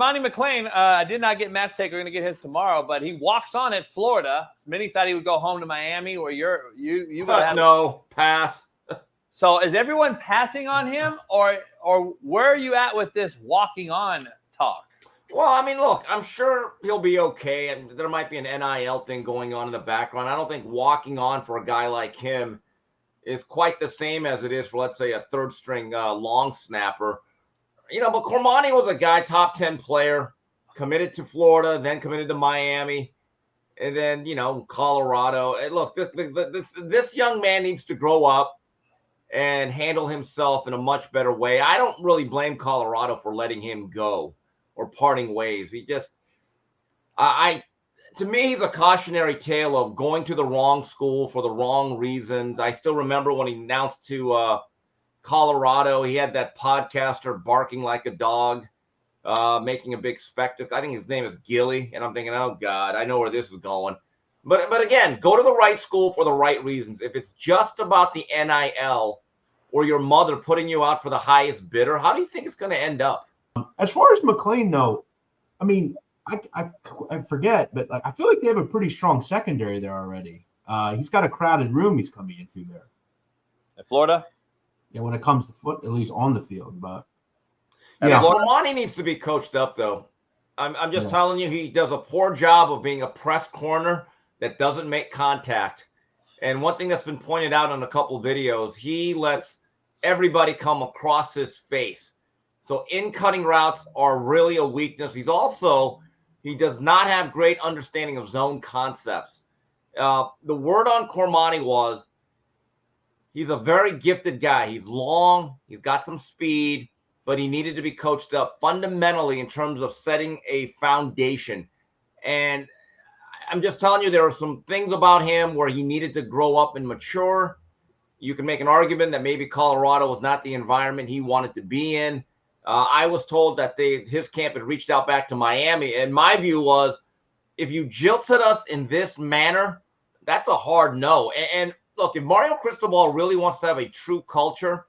Cormani Mcclain, I did not get Matt's take. We're going to get his tomorrow, but he walks on at Florida. Many thought he would go home to Miami, or you no, pass. So is everyone passing on him, or where are you at with this walking on talk? Well, I mean, look, I'm sure he'll be okay, and there might be an NIL thing going on in the background. I don't think walking on for a guy like him is quite the same as it is for, let's say, a third-string long snapper. But Cormani was a guy, top 10 player, committed to Florida, then committed to Miami, and then, Colorado. And look, this young man needs to grow up and handle himself in a much better way. I don't really blame Colorado for letting him go or parting ways. He just, to me, he's a cautionary tale of going to the wrong school for the wrong reasons. I still remember when he announced to Colorado, he had that podcaster barking like a dog, making a big spectacle. I think his name is Gilly, and I'm thinking, oh God, I know where this is going. But again, go to the right school for the right reasons. If it's just about the NIL or your mother putting you out for the highest bidder, how do you think it's going to end up? As far as Mcclain, though, I mean, I forget, but I feel like they have a pretty strong secondary there already. He's got a crowded room he's coming into there. In Florida? Yeah, when it comes to at least on the field. But yeah, Cormani needs to be coached up, though. I'm just telling you, he does a poor job of being a press corner that doesn't make contact. And one thing that's been pointed out in a couple of videos, he lets everybody come across his face. So in-cutting routes are really a weakness. He does not have great understanding of zone concepts. The word on Cormani was he's a very gifted guy. He's long, he's got some speed, but he needed to be coached up fundamentally in terms of setting a foundation. And I'm just telling you, there are some things about him where he needed to grow up and mature. You can make an argument that maybe Colorado was not the environment he wanted to be in. I was told that his camp had reached out back to Miami. And my view was, if you jilted us in this manner, that's a hard no. And look, if Mario Cristobal really wants to have a true culture,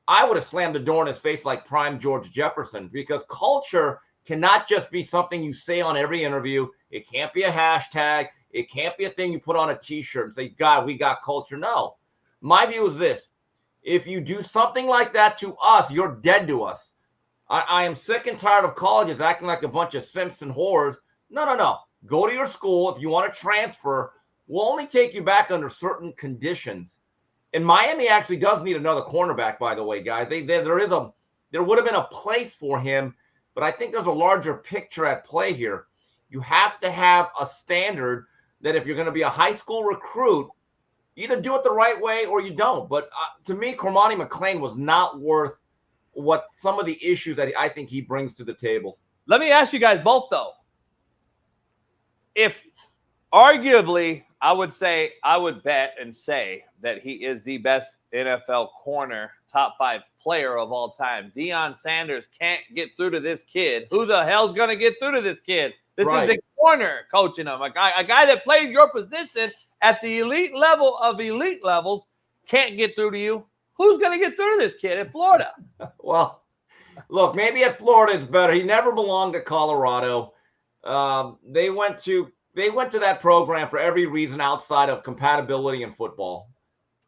I would have slammed the door in his face like prime George Jefferson, because culture cannot just be something you say on every interview. It can't be a hashtag. It can't be a thing you put on a T-shirt and say, God, we got culture. No. My view is this. If you do something like that to us, you're dead to us. I am sick and tired of colleges acting like a bunch of simps and whores. No. Go to your school. If you want to transfer, we'll only take you back under certain conditions. And Miami actually does need another cornerback, by the way, guys. There would have been a place for him, but I think there's a larger picture at play here. You have to have a standard that if you're going to be a high school recruit, either do it the right way or you don't. But to me, Cormani Mcclain was not worth what some of the issues that I think he brings to the table. Let me ask you guys both, though. If arguably, I would bet and say that he is the best NFL corner, top 5 player of all time. Deion Sanders can't get through to this kid. Who the hell's going to get through to this kid? This is the corner coaching him. A guy that played your position at the elite level of elite levels can't get through to you. Who's going to get through to this kid in Florida? Well, look, maybe at Florida it's better. He never belonged to Colorado. They went to that program for every reason outside of compatibility in football.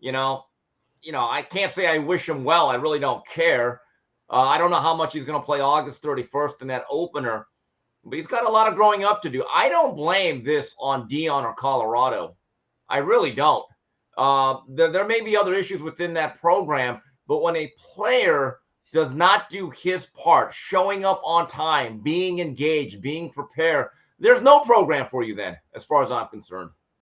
I can't say I wish him well. I really don't care. I don't know how much he's going to play August 31st in that opener, but he's got a lot of growing up to do. I don't blame this on Deion or Colorado. I really don't. There may be other issues within that program, but when a player does not do his part, showing up on time, being engaged, being prepared, there's no program for you then, as far as I'm concerned.